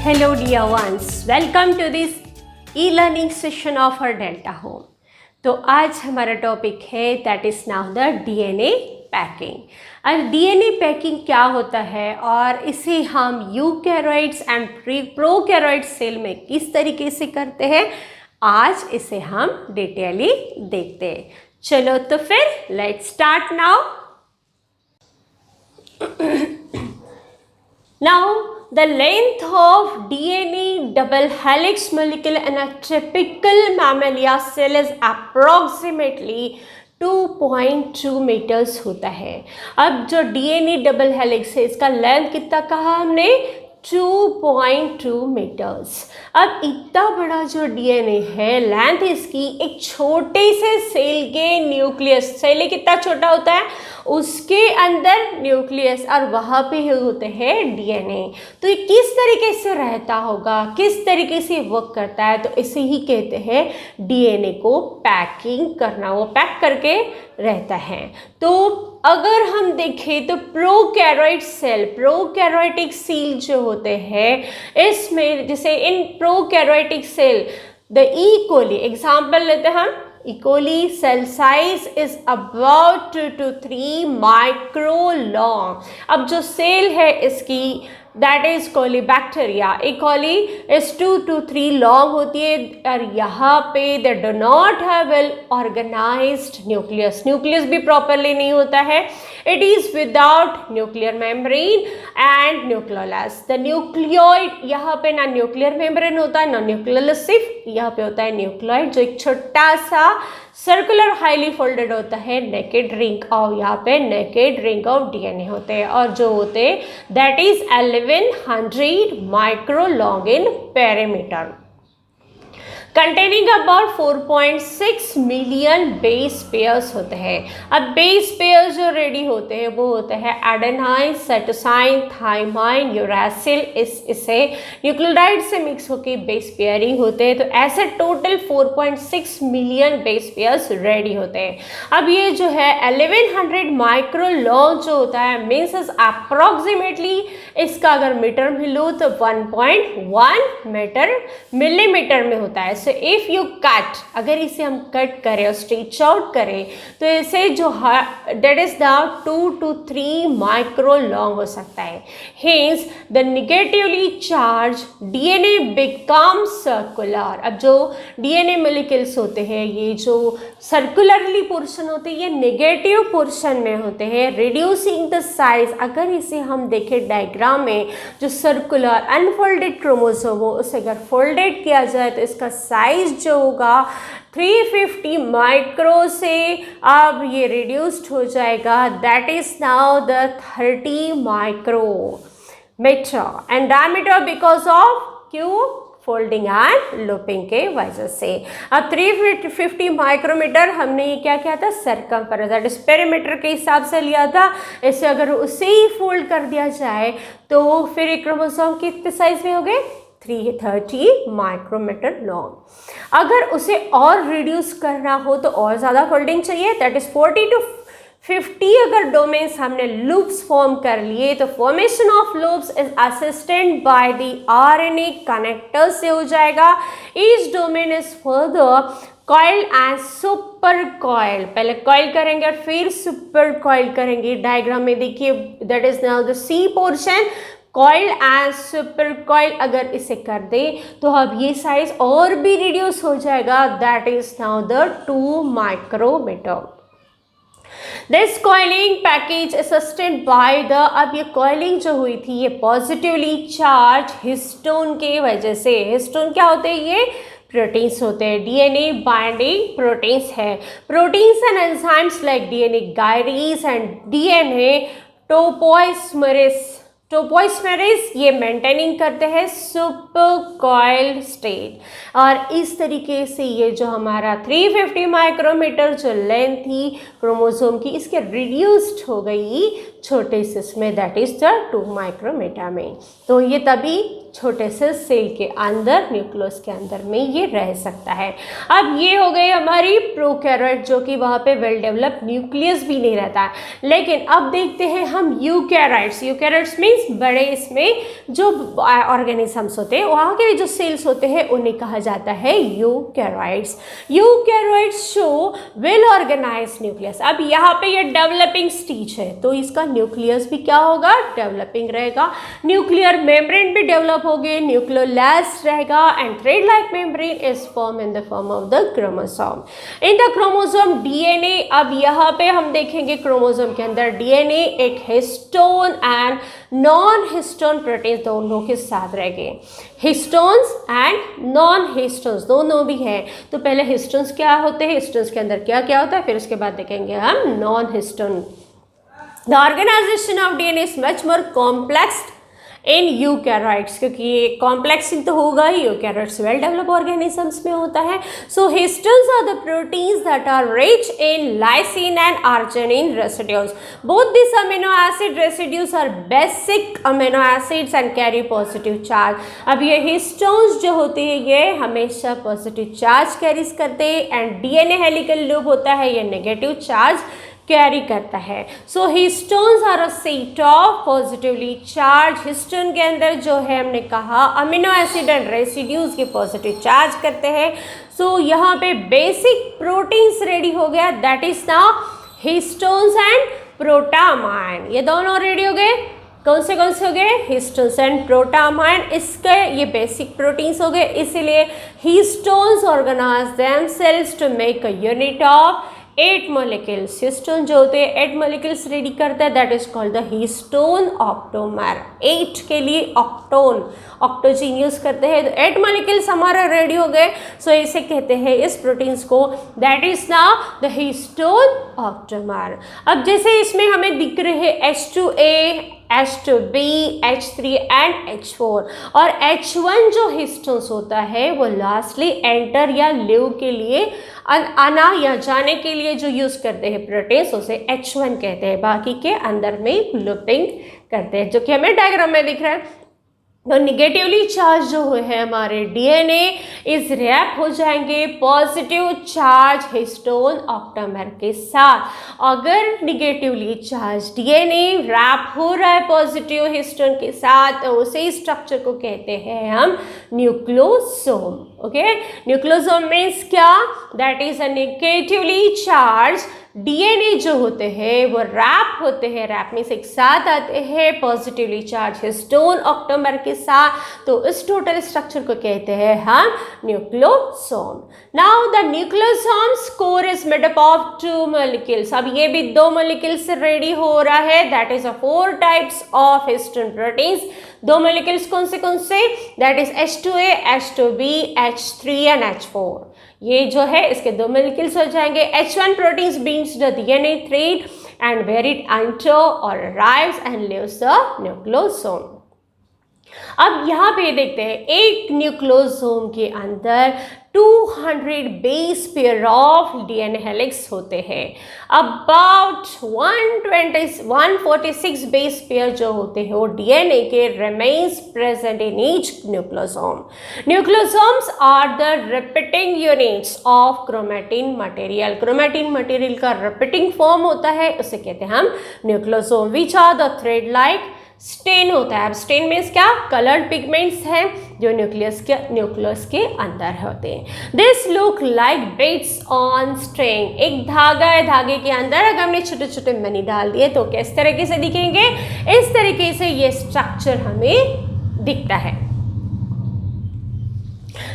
Hello dear ones, welcome to this e-learning session of our Delta Home. तो आज हमारा topic है that is now the DNA packing. अब DNA packing क्या होता है और इसे हम यूकैरियोट्स एंड प्रोकैरियोट सेल में किस तरीके से करते हैं, आज इसे हम डिटेयली देखते हैं। चलो तो फिर let's start now. Now, the length of DNA double helix molecule in a typical mammalia cell is approximately 2.2 metres होता है। अब जो DNA डबल हेलिक्स है इसका लेंथ कितना कहा हमने, 2.2 मीटर्स। अब इतना बड़ा जो डीएनए है, लेंथ इसकी एक छोटे से सेल के न्यूक्लियस, सेल कितना छोटा होता है, उसके अंदर न्यूक्लियस और वहाँ पे होते हैं डीएनए। तो ये किस तरीके से रहता होगा, किस तरीके से वर्क करता है, तो इसे ही कहते हैं डीएनए को पैकिंग करना, वो पैक करके रहता है। तो अगर हम देखें तो प्रोकैरियोट सेल, प्रोकैरियोटिक सेल जो होते हैं इसमें, जैसे in prokaryotic cell the E coli example लेते हैं हम, E. coli cell size is about 2 to 3 micro long। अब जो सेल है इसकी that is colibacteria, E. coli is 2 to 3 long होती है और यहाँ पे they do not have well organised nucleus, nucleus भी प्रॉपरली नहीं होता है, it is without nuclear membrane and nucleolus. The nucleoid, यहाँ पे ना न्यूक्लियर मेम्ब्रेन होता है ना न्यूक्लियोलस, सिर्फ यहाँ पे होता है न्यूक्लियोइड जो एक छोटा सा सर्कुलर हाईली फोल्डेड होता है नेकेड रिंग, और यहाँ पे नेकेड रिंग ऑफ डीएनए होते हैं और जो होते हैं that is 1100 micro long in perimeter, containing about 4.6 million base pairs होते हैं। अब बेस पेयर्स जो रेडी होते हैं वो होते हैं एडेनाइन, साइटोसाइन, थाइमाइन, यूरासिल, इसे न्यूक्लियोटाइड से मिक्स होकर बेस पेयरिंग होते हैं। तो ऐसे total 4.6 million base pairs ready होते हैं। अब ये जो है 1100 माइक्रो लॉन्ग जो होता है मीन्स अप्रॉक्सीमेटली इसका अगर मीटर में लो तो 1.1 मिलीमीटर में होता है। सो इफ़ यू कट, अगर इसे हम कट करें और स्ट्रेच आउट करें तो इसे जो that is the 2 to 3 micro long हो सकता है। Hence the negatively charged DNA becomes circular. अब जो डीएनए मॉलिक्यूल्स होते हैं ये जो सर्कुलरली पोर्शन होते हैं ये नेगेटिव पोर्शन में होते हैं, रिड्यूसिंग द साइज। अगर इसे हम देखें डायग्राम में, जो सर्कुलर अनफोल्डेड क्रोमोसोम हो उसे अगर फोल्डेड किया जाए तो इसका साइज जो होगा 350 माइक्रो से अब ये रिड्यूस्ड हो जाएगा, that is now the 30 micrometre and diameter because of क्यों, फोल्डिंग एंड लूपिंग के वजह से। अब 350 माइक्रोमीटर हमने ये क्या किया था, सर्कमफेरेंस दैट इज पेरीमीटर के हिसाब से लिया था। इसे अगर उसे ही फोल्ड कर दिया जाए तो फिर एक क्रोमोसोम कितने साइज में हो गए, 330 माइक्रोमीटर लॉन्ग। अगर उसे और रिड्यूस करना हो तो और ज़्यादा फोल्डिंग चाहिए, दैट इज 40 to 50 अगर डोमेन्स हमने लूप्स फॉर्म कर लिए तो formation of loops is assisted by the RNA connector से हो जाएगा। Each domain is further coil and super coil, पहले कॉइल करेंगे और फिर सुपर कॉइल करेंगे। डायग्राम में देखिए that is now the C portion, coil and super coil. अगर इसे कर दे तो अब ये साइज और भी रिड्यूस हो जाएगा, that is now the 2 micrometre. This coiling package assisted by the, अब ये कॉइलिंग जो हुई थी ये पॉजिटिवली चार्ज हिस्टोन के वजह से। हिस्टोन क्या होते हैं, ये प्रोटीन्स होते हैं, डीएनए बाइंडिंग प्रोटीन्स है। Proteins and enzymes like DNA gyrase and DNA topoisomerase topoisomerase ये मेंटेनिंग करते हैं सुपर कॉइल्ड स्टेट, और इस तरीके से ये जो हमारा 350 माइक्रोमीटर जो लेंथ थी क्रोमोसोम की, इसके रिड्यूस्ड हो गई छोटे सिस में, दैट इज द 2 माइक्रोमीटर में। तो ये तभी छोटे से सेल के अंदर, न्यूक्लियस के अंदर में ये रह सकता है। अब ये हो गई हमारी प्रोकैरियोट, जो कि वहाँ पे वेल डेवलप्ड न्यूक्लियस भी नहीं रहता है। लेकिन अब देखते हैं हम यूकैरियोट्स। यूकैरियोट्स मीन्स बड़े, इसमें जो ऑर्गेनिजम्स होते हैं, वहाँ के जो सेल्स होते हैं उन्हें कहा जाता है eukaryotes. Eukaryotes show well organised nucleus. अब यहाँ पे ये डेवलपिंग स्टेज है, तो इसका न्यूक्लियस भी क्या होगा, डेवलपिंग रहेगा। न्यूक्लियर मेम्ब्रेन भी डेवलप हो गए, न्यूक्लियोलास्ट रहेगा, and thread like membrane is form in the form of the chromosome. In the chromosome DNA, अब यहाँ पे हम देखेंगे क्रोमोसोम के अंदर डीएनए एक histone and non histone protein दोनों के साथ रह गए। हिस्टोन्स एंड नॉन हिस्टोन्स दोनों भी हैं। तो पहले हिस्टोन्स क्या होते हैं, हिस्टोन्स के अंदर क्या क्या होता है, फिर उसके बाद देखेंगे हम non histone. The organisation of DNA is much more complex in eukaryotes, क्योंकि ये कॉम्प्लेक्सिंग तो होगा ही, यूकैरियोट्स वेल डेवलप ऑर्गेनिजम्स में होता है। So histones are the proteins that are rich in lysine and arginine residues. Both this amino acid residues are basic amino acids and carry positive charge. अब ये histones जो होते हैं ये हमेशा पॉजिटिव चार्ज कैरीज करते हैं, एंड डीएनए हेलिकल लूप होता है ये नेगेटिव चार्ज कैरी करता है। So histones are a set of positively charged. Histone के अंदर जो है हमने कहा अमीनो एसिड एंड रेसिड्यूज के पॉजिटिव चार्ज करते हैं। सो यहाँ पे बेसिक प्रोटीन्स रेडी हो गया, that is now histones and protamine. ये दोनों रेडी हो गए। कौन से हो गए, हिस्टोन्स एंड प्रोटामाइन। इसके ये बेसिक प्रोटीन्स हो गए, इसीलिए histones organise themselves to make a unit of 8 molecules. Histone जो होते हैं 8 मॉलिक्यूल्स रेडी करता है, that is called the histone octamer. 8 के लिए ऑक्टोन, ऑक्टोजीन यूज करते हैं, तो 8 मॉलिक्यूल्स हमारा रेडी हो गए। सो इसे कहते हैं इस प्रोटीन्स को, that is now the histone octamer. अब जैसे इसमें हमें दिख रहे हैं H2A, H2B, H3 and H4, और H1 जो हिस्टोन्स होता है वो लास्टली एंटर या लिव के लिए, आना या जाने के लिए जो यूज़ करते हैं प्रोटीन्स, उसे H1 कहते हैं। बाकी के अंदर में लूपिंग करते हैं, जो कि हमें डायग्राम में दिख रहा है। तो निगेटिवली चार्ज जो है हमारे डीएनए इस रैप हो जाएंगे पॉजिटिव चार्ज हिस्टोन ऑक्टोमेर के साथ। अगर निगेटिवली चार्ज डीएनए रैप हो रहा है पॉजिटिव हिस्टोन के साथ, तो उसी स्ट्रक्चर को कहते हैं हम न्यूक्लियोसोम। ओके, न्यूक्लियोसोम मीन्स क्या, that is a negatively charge DNA जो होते हैं वो रैप होते हैं, रैप में से एक साथ आते हैं पॉजिटिवली चार्ज हिस्टोन ऑक्टोमेर के साथ, तो इस टोटल स्ट्रक्चर को कहते हैं हम nucleosome. Now the nucleosomes core is made up of 2 molecules. अब ये भी 2 मॉलिक्यूल्स से रेडी हो रहा है, that is 4 types of histone proteins. 2 molecules कौन से, that is H2A, H2B, H3 and H4। ये जो है इसके 2 मॉलिक्यूल्स हो जाएंगे। H1 proteins bind the DNA thread and where it enter और arrives and leaves the nucleosome. अब यहाँ पे देखते हैं एक न्यूक्लियोसोम के अंदर 200 base pair of DNA helix होते हैं। अबाउट 146 बेस पेयर जो होते हैं वो डीएनए के remains present in each nucleosome. Nucleosomes are the repeating units of chromatin material. Chromatin material का रिपीटिंग फॉर्म होता है, उसे कहते हैं हम nucleosome. Which are the thread like stain होता है। अब स्टेन मीन्स क्या, कलर्ड पिगमेंट्स हैं जो न्यूक्लियस के अंदर होते हैं। This look like beads on string. एक धागा है, धागे के अंदर अगर हमने छोटे छोटे मनी डाल दिए तो किस तरीके से दिखेंगे, इस तरीके से ये स्ट्रक्चर हमें दिखता है।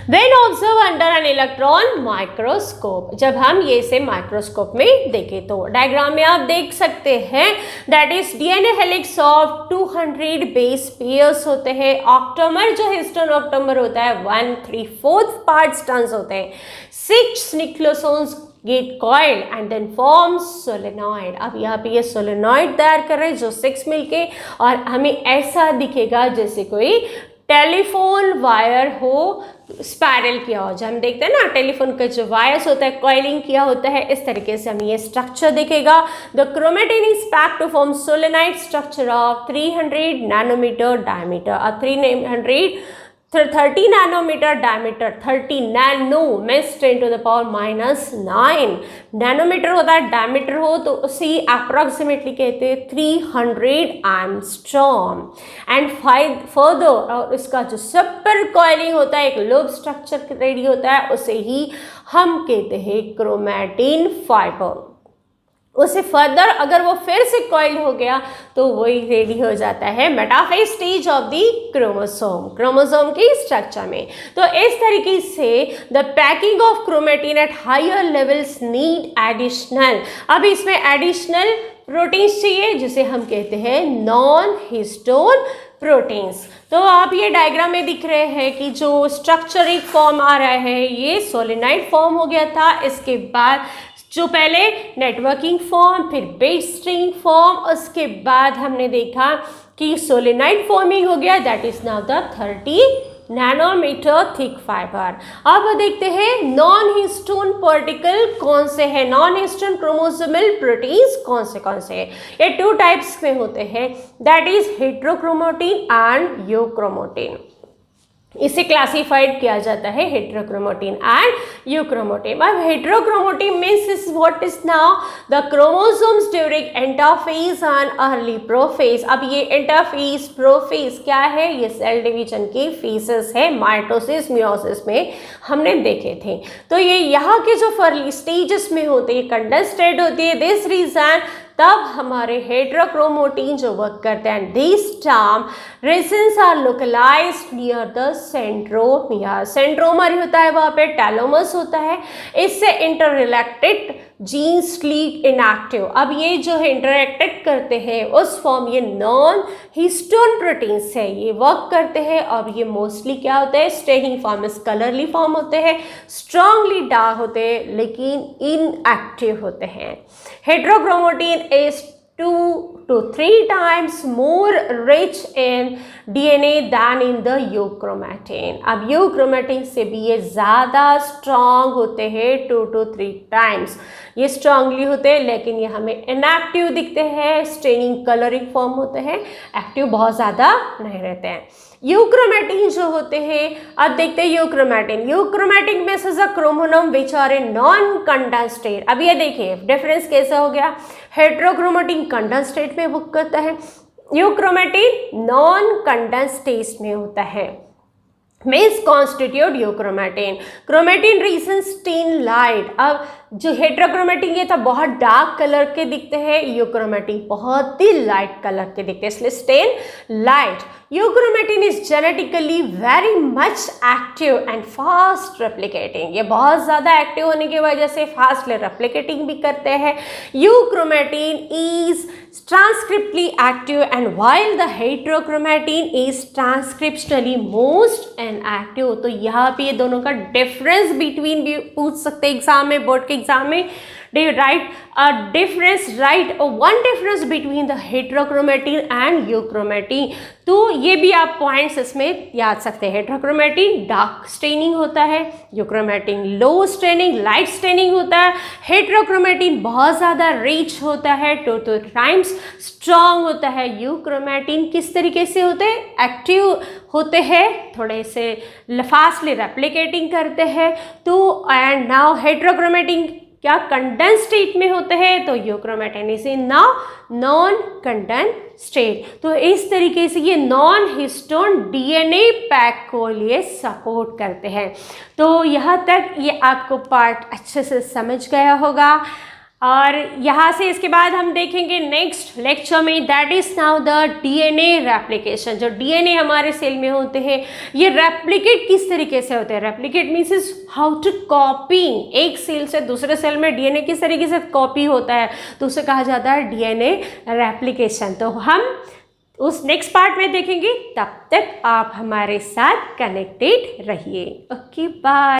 When observe under an electron microscope, जब हम ये इसे माइक्रोस्कोप में देखें तो डायग्राम में आप देख सकते हैं, that is DNA helix of 200 base pairs होते हैं। ऑक्टोमर जो हिस्टोन ऑक्टोमर होता है 1/3 पार्ट्स टर्न्स होते हैं। 6 nucleosomes get coil and then forms solenoid. अब यहाँ पे ये सोलेनॉइड तैयार कर रहे हैं जो 6 मिलके, और हमें ऐसा दिखेगा जैसे कोई टेलीफोन वायर हो, स्पायरल किया हो। जब हम देखते हैं ना टेलीफोन का जो वायर्स होता है कॉइलिंग किया होता है, इस तरीके से हमें ये स्ट्रक्चर दिखेगा। The chromatin is packed to form solenoid structure of 300 nanometre diameter और 30 nanometre diameter. 30 nano means 10 to the power -9 nanometre होता है, डायमीटर हो तो उसी अप्रॉक्सीमेटली कहते हैं 300 एंगस्ट्रॉम। एंड फर्दर, और इसका जो सुपर कॉइलिंग होता है, एक लूप स्ट्रक्चर रेडी होता है, उसे ही हम कहते हैं क्रोमैटिन फाइबर। उससे फर्दर अगर वो फिर से कॉइल हो गया तो वही रेडी हो जाता है metaphase stage of the chromosome की स्ट्रक्चर में। तो इस तरीके से the packing of chromatin at higher levels need additional, अब इसमें एडिशनल प्रोटीन्स चाहिए जिसे हम कहते हैं नॉन हिस्टोन प्रोटीन्स। तो आप ये डायग्राम में दिख रहे हैं कि जो स्ट्रक्चर एक फॉर्म आ रहा है, ये सोलेनाइड फॉर्म हो गया था, इसके बाद जो पहले नेटवर्किंग फॉर्म, फिर बेस स्ट्रिंग फॉर्म, उसके बाद हमने देखा कि सोलेनाइड फॉर्मिंग हो गया, that is now the 30 nanometre thick fibre. अब देखते हैं नॉन हिस्टोन पार्टिकल कौन से हैं, नॉन हिस्टोन क्रोमोसोमल प्रोटीन्स कौन से हैं। ये 2 टाइप्स में होते हैं, that is heterochromatin and euchromatin. इसे क्लासिफाइड किया जाता है हेट्रोक्रोमेटिन एंड यूक्रोमेटिन। अब heterochromatin means is what is now the chromosomes during interphase and early prophase. अब ये इंटरफेज प्रोफेज क्या है, ये सेल डिवीजन की फेजेस है, माइटोसिस मियोसिस में हमने देखे थे। तो ये यहाँ के जो अर्ली स्टेजेस में होते हैं, कंडेंस्ड होती है, दिस रीजन तब हमारे हेट्रोक्रोमेटिन जो वर्क करते हैं, this term regions are localized near the centromere. Centromere होता है, वहाँ पे टेलोमस होता है, इससे इंटररिलेटेड जीन्स लीड इनएक्टिव। अब ये जो है इंटरएक्टेड करते हैं उस फॉर्म, ये नॉन हिस्टोन प्रोटीन्स है, ये वर्क करते हैं। अब ये मोस्टली क्या होते हैं, स्टेइंग फॉर्म, कलरली फॉर्म होते हैं, स्ट्रांगली डार्क होते हैं, लेकिन इनएक्टिव होते हैं। Heterochromatin is 2 to 3 times more rich in DNA than in the euchromatin। अब यूक्रोमेटिन से भी ये ज़्यादा स्ट्रॉन्ग होते हैं, 2 to 3 times ये स्ट्रांगली होते हैं, लेकिन ये हमें इनएक्टिव दिखते हैं, स्टेनिंग कलरिंग फॉर्म होते हैं, एक्टिव बहुत ज़्यादा नहीं रहते हैं। यूक्रोमेटिन जो होते हैं, अब देखते हैं यूक्रोमेटिन में से chromosome which are in non condensed state. अब ये देखिए डिफरेंस कैसा हो गया, हेट्रोक्रोमेटिन कंडेंस्ड स्टेट में वर्क करता है, यूक्रोमेटिन नॉन कंडेंस्ड स्टेट में होता है। Means constitute euchromatin, chromatin region stain light. अब जो हेट्रोक्रोमेटिन ये था बहुत डार्क कलर के दिखते हैं, यूक्रोमेटिन बहुत ही लाइट कलर के दिखते हैं, इसलिए stain light. Euchromatin is genetically very much active and fast replicating, ये बहुत ज़्यादा एक्टिव होने की वजह से फास्टली रेप्लिकेटिंग भी करते हैं। Euchromatin is transcriptionally active and while the heterochromatin is transcriptionally most inactive. तो यहाँ पे ये दोनों का डिफरेंस बिटवीन भी पूछ सकते हैं एग्जाम में, बोर्ड के एग्जाम में। they write a difference, write a one difference between the heterochromatin and euchromatin। तो ये भी आप पॉइंट्स इसमें याद सकते हैं। हेट्रोक्रोमेटिन डार्क स्टेनिंग होता है, यूक्रोमेटिन लो स्टेनिंग लाइट स्टेनिंग होता है, हेट्रोक्रोमेटिन बहुत ज़्यादा रिच होता है, 2 टाइम्स स्ट्रॉन्ग होता है। यूक्रोमेटिन किस तरीके से होते हैं, एक्टिव होते हैं, थोड़े से फास्टली रेप्लिकेटिंग करते हैं। तो एंड नाउ हेट्रोक्रोमेटिन क्या कंडेंस स्टेट में होते हैं, तो euchromatin is in now non condense state. तो इस तरीके से ये नॉन हिस्टोन डीएनए पैक को लिए सपोर्ट करते हैं। तो यहाँ तक ये आपको पार्ट अच्छे से समझ गया होगा। और यहाँ से इसके बाद हम देखेंगे नेक्स्ट लेक्चर में, that is now the DNA replication. जो डीएनए हमारे सेल में होते हैं ये रेप्लिकेट किस तरीके से होते हैं, replicate means is how to copy, एक सेल से दूसरे सेल में डीएनए किस तरीके से कॉपी होता है, तो उसे कहा जाता है डीएनए रेप्लिकेशन। तो हम उस नेक्स्ट पार्ट में देखेंगे, तब तक आप हमारे साथ कनेक्टेड रहिए। Okay bye.